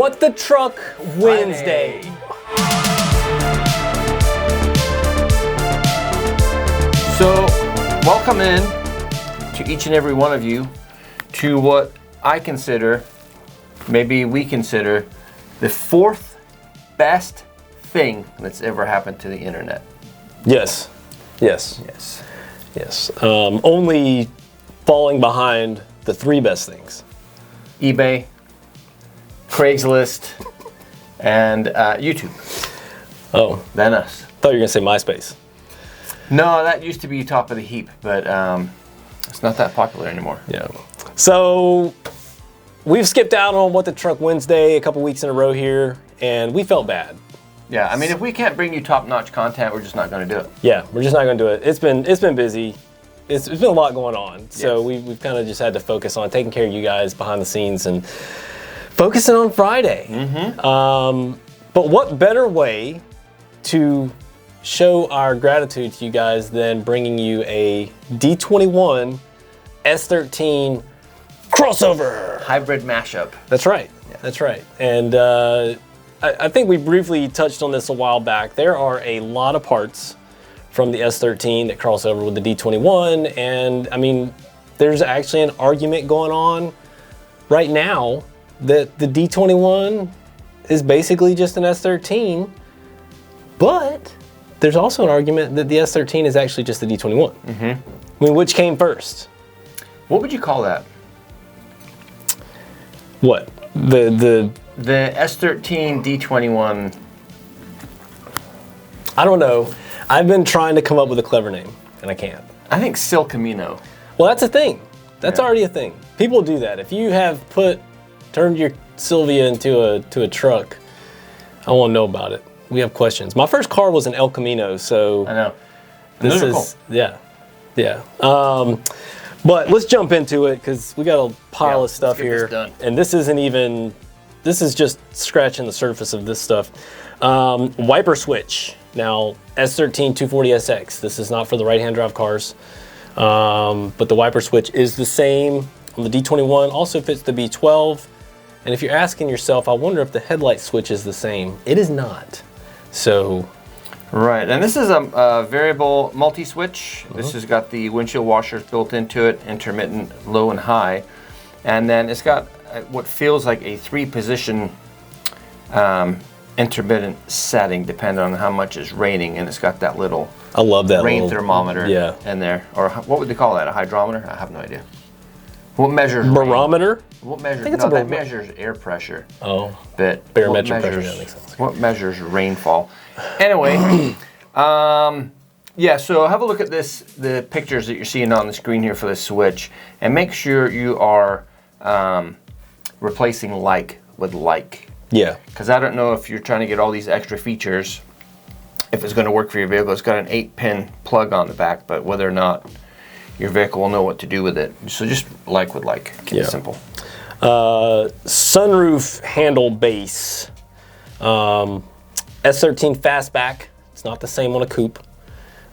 What the Truck Wednesday. So, welcome in to each and every one of you to what I consider, maybe we consider, the fourth best thing that's ever happened to the internet. Yes. Only falling behind the three best things. eBay, Craigslist, and YouTube. Oh. Then us. Thought you were going to say MySpace. No, that used to be top of the heap, but it's not that popular anymore. Yeah. So we've skipped out on What the Truck Wednesday a couple weeks in a row here, and we felt bad. Yeah, I mean, if we can't bring you top-notch content, we're just not going to do it. Yeah, we're just not going to do it. It's been busy. It's been a lot going on. So yes. We've kind of just had to focus on taking care of you guys behind the scenes and focusing on Friday. Mm-hmm. But what better way to show our gratitude to you guys than bringing you a D21 S13 crossover. Hybrid mashup. That's right. Yeah. That's right. And I think we briefly touched on this a while back. There are a lot of parts from the S13 that cross over with the D21. And I mean, there's actually an argument going on right now that the D21 is basically just an S13. But there's also an argument that the S13 is actually just the D21. Mm-hmm. I mean, which came first? What would you call that? What? The S13 D21. I don't know. I've been trying to come up with a clever name, and I can't. I think Sil Camino. Well, that's a thing. That's already a thing. People do that. If you have turned your SILVIA into a truck, I want to know about it. We have questions. My first car was an El Camino, so I know. This is cool. Yeah. But let's jump into it because we got a pile of stuff here, and this is just scratching the surface of this stuff. Wiper switch. Now, S13 240SX. This is not for the right-hand drive cars, but the wiper switch is the same on the D21. Also fits the B12. And if you're asking yourself, I wonder if the headlight switch is the same. It is not. So. Right, and this is a variable multi-switch. This has got the windshield washers built into it, intermittent low and high. And then it's got what feels like a 3-position intermittent setting depending on how much is raining. And it's got that little I love that rain thermometer in there. Or what would they call that, a hydrometer? I have no idea. What measures barometer? Rain? What measures? No, that measures air pressure. Oh, but barometric pressure. That makes sense. What measures rainfall? Anyway, yeah. So have a look at the pictures that you're seeing on the screen here for the switch, and make sure you are replacing like with like. Yeah. Because I don't know if you're trying to get all these extra features, if it's going to work for your vehicle. It's got an 8-pin plug on the back, but whether or not your vehicle will know what to do with it. So just like with like. Keep it simple. Sunroof handle base. S13 fastback. It's not the same on a coupe.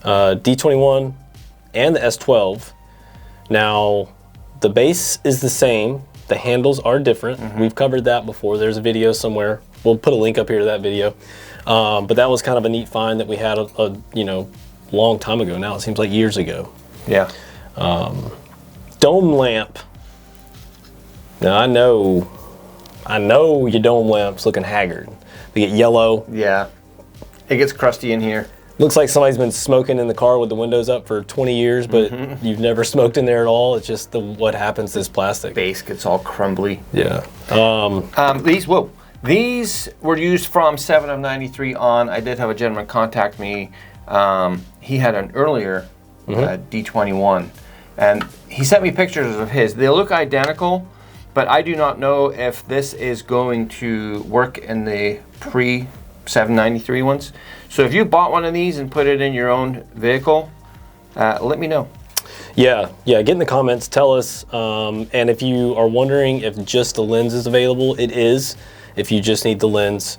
D21 and the S12. Now, the base is the same. The handles are different. Mm-hmm. We've covered that before. There's a video somewhere. We'll put a link up here to that video. But that was kind of a neat find that we had a long time ago now. It seems like years ago. Yeah. Dome lamp. Now I know your dome lamp's looking haggard. They get yellow. Yeah. It gets crusty in here. Looks like somebody's been smoking in the car with the windows up for 20 years, but you've never smoked in there at all. It's just what happens to this plastic. Base gets all crumbly. Yeah. These were used from 7 of 93 on. I did have a gentleman contact me. He had an earlier D21, and he sent me pictures of his. They look identical, but I do not know if this is going to work in the pre-793 ones. So if you bought one of these and put it in your own vehicle, let me know. Yeah, get in the comments, tell us. And if you are wondering if just the lens is available, it is, if you just need the lens.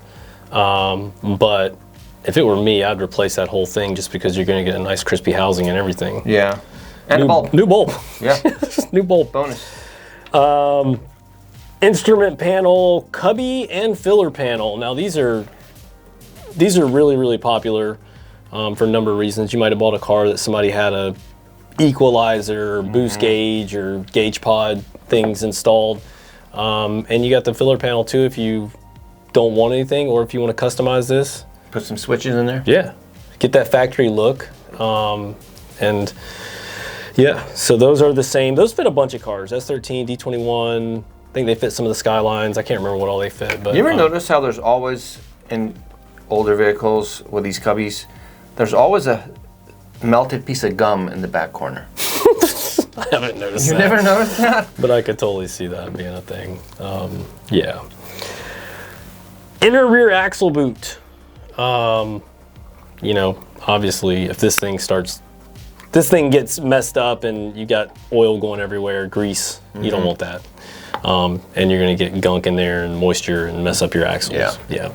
But if it were me, I'd replace that whole thing just because you're going to get a nice crispy housing and everything. Yeah. And a bulb. New bulb. Yeah. New bulb. Bonus. instrument panel, cubby, and filler panel. Now these are really, really popular for a number of reasons. You might have bought a car that somebody had a equalizer or boost gauge or gauge pod things installed. And you got the filler panel too if you don't want anything, or if you want to customize this. Put some switches in there? Yeah. Get that factory look. And yeah, so those are the same. Those fit a bunch of cars. S13, D21. I think they fit some of the Skylines. I can't remember what all they fit. But you ever notice how there's always, in older vehicles with these cubbies, there's always a melted piece of gum in the back corner? I haven't noticed that. You never noticed that? But I could totally see that being a thing. Yeah. Inner rear axle boot. You know, obviously, if this thing gets messed up and you got oil going everywhere, grease, you don't want that. And you're gonna get gunk in there and moisture and mess up your axles. Yeah.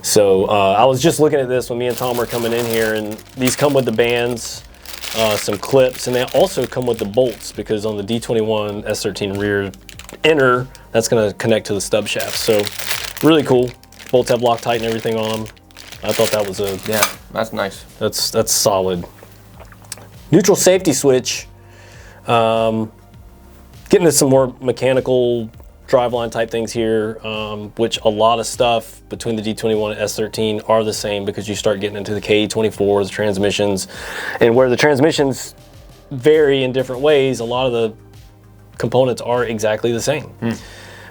So I was just looking at this when me and Tom were coming in here, and these come with the bands, some clips, and they also come with the bolts, because on the D21 S13 rear inner, that's gonna connect to the stub shaft. So really cool. Bolts have Loctite and everything on them. I thought that was that's nice. That's solid. Neutral safety switch. Getting into some more mechanical driveline type things here, which a lot of stuff between the D21 and S13 are the same, because you start getting into the KE24, the transmissions, and where the transmissions vary in different ways, a lot of the components are exactly the same.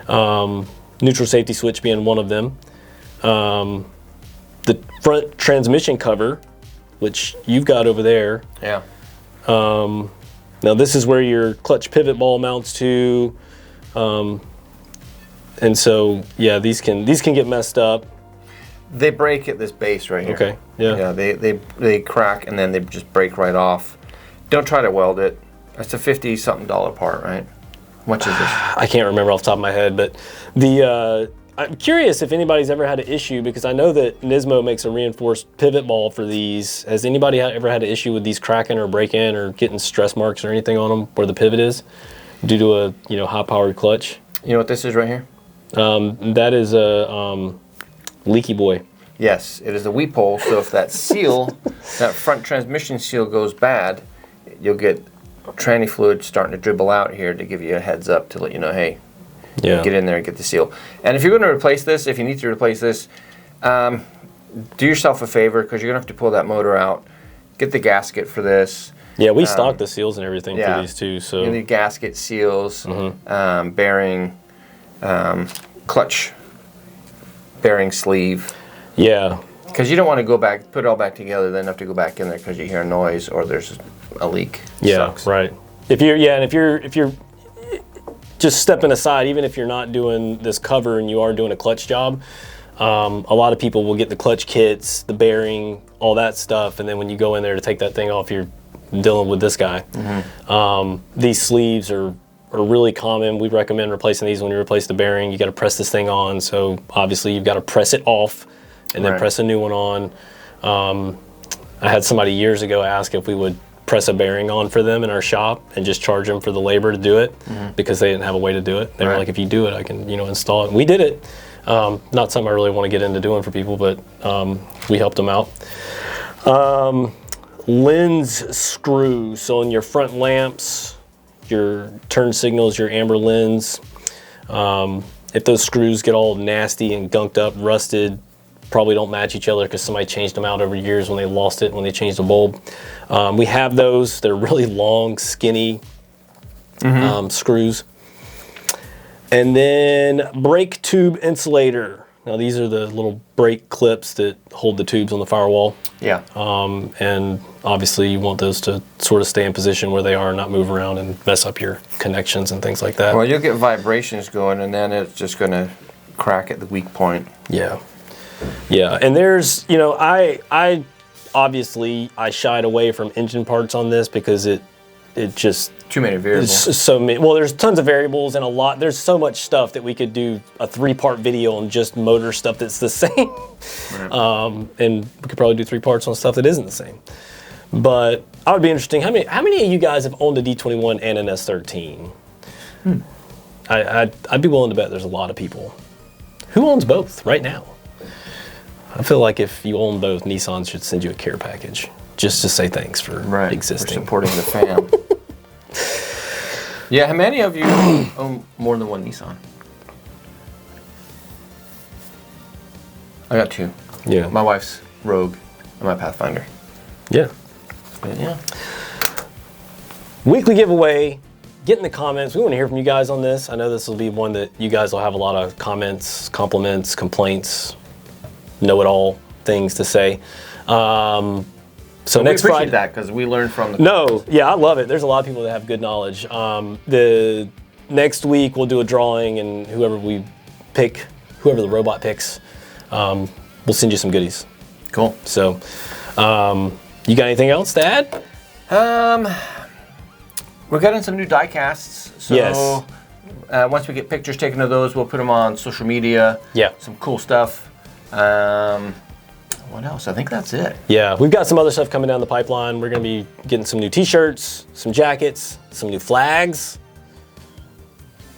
Neutral safety switch being one of them. The front transmission cover, which you've got over there. Yeah. Now this is where your clutch pivot ball mounts to, and so yeah, these can get messed up. They break at this base right here. Okay. Yeah. Yeah. They crack and then they just break right off. Don't try to weld it. That's a $50-something part, right? How much is this? I can't remember off the top of my head, but I'm curious if anybody's ever had an issue, because I know that Nismo makes a reinforced pivot ball for these. Has anybody ever had an issue with these cracking or breaking or getting stress marks or anything on them where the pivot is due to a high-powered clutch? You know what this is right here? That is a leaky boy. Yes, it is the weep hole. So if that seal, that front transmission seal goes bad, you'll get tranny fluid starting to dribble out here to give you a heads up to let you know, hey, get in there and get the seal. And if you're going to replace this, if you need to replace this, do yourself a favor, because you're going to have to pull that motor out, get the gasket for this. Yeah, we stock the seals and everything for these too. So you need gasket, seals, bearing, clutch, bearing sleeve. Yeah. Because you don't want to go back, put it all back together, then have to go back in there because you hear a noise or there's a leak. Yeah, right. If you're just stepping aside, even if you're not doing this cover and you are doing a clutch job, a lot of people will get the clutch kits, the bearing, all that stuff, and then when you go in there to take that thing off, you're dealing with this guy. These sleeves are really common. We recommend replacing these when you replace the bearing. You got to press this thing on, so obviously you've got to press it off and then press a new one on. I had somebody years ago ask if we would press a bearing on for them in our shop and just charge them for the labor to do it, because they didn't have a way to do it. They were like, if you do it, I can install it. And we did it. Not something I really want to get into doing for people, but we helped them out. Lens screws. So in your front lamps, your turn signals, your amber lens, if those screws get all nasty and gunked up, rusted, probably don't match each other because somebody changed them out over years when they lost it, when they changed the bulb. We have those. They're really long, skinny screws. And then brake tube insulator. Now these are the little brake clips that hold the tubes on the firewall. Yeah. And obviously you want those to sort of stay in position where they are, not move around and mess up your connections and things like that. Well, you'll get vibrations going, and then it's just going to crack at the weak point. Yeah. Yeah, and there's, I obviously shied away from engine parts on this because it just too many variables. So many. Well, there's tons of variables and there's so much stuff that we could do a 3-part video on just motor stuff that's the same. Right. And we could probably do 3 parts on stuff that isn't the same. But I would be interesting. How many of you guys have owned a D21 and an S13? I'd be willing to bet there's a lot of people who owns both right now. I feel like if you own both, Nissan should send you a care package just to say thanks for existing. For supporting the fam. Yeah, how many of you own more than one Nissan? I got 2. Yeah. My wife's Rogue and my Pathfinder. Yeah. But yeah. Weekly giveaway. Get in the comments. We want to hear from you guys on this. I know this will be one that you guys will have a lot of comments, compliments, complaints, know-it-all things to say. So next we appreciate Friday, that because we learned from the I love it. There's a lot of people that have good knowledge. The next week we'll do a drawing, and whoever the robot picks, we'll send you some goodies. Cool. So, you got anything else to add? We're getting some new die casts. So Yes. Once we get pictures taken of those, we'll put them on social media. Yeah. Some cool stuff. What else? I think that's it. Yeah, we've got some other stuff coming down the pipeline. We're going to be getting some new t-shirts, some jackets, some new flags.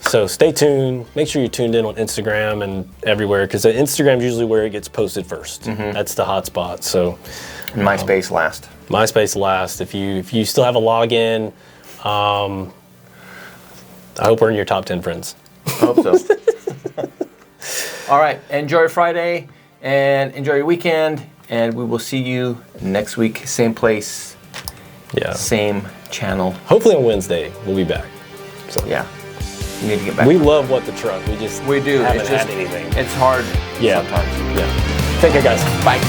So stay tuned. Make sure you're tuned in on Instagram and everywhere, because Instagram's usually where it gets posted first. That's the hot spot. So And MySpace last. MySpace last. If you still have a login, I hope we're in your top 10 friends. I hope so. All right. Enjoy Friday and enjoy your weekend. And we will see you next week. Same place. Yeah. Same channel. Hopefully on Wednesday we'll be back. So Yeah. You need to get back. we love What the Truck. We do. haven't It's just had anything. It's hard Yeah. sometimes. Yeah. Take care, guys. Bye.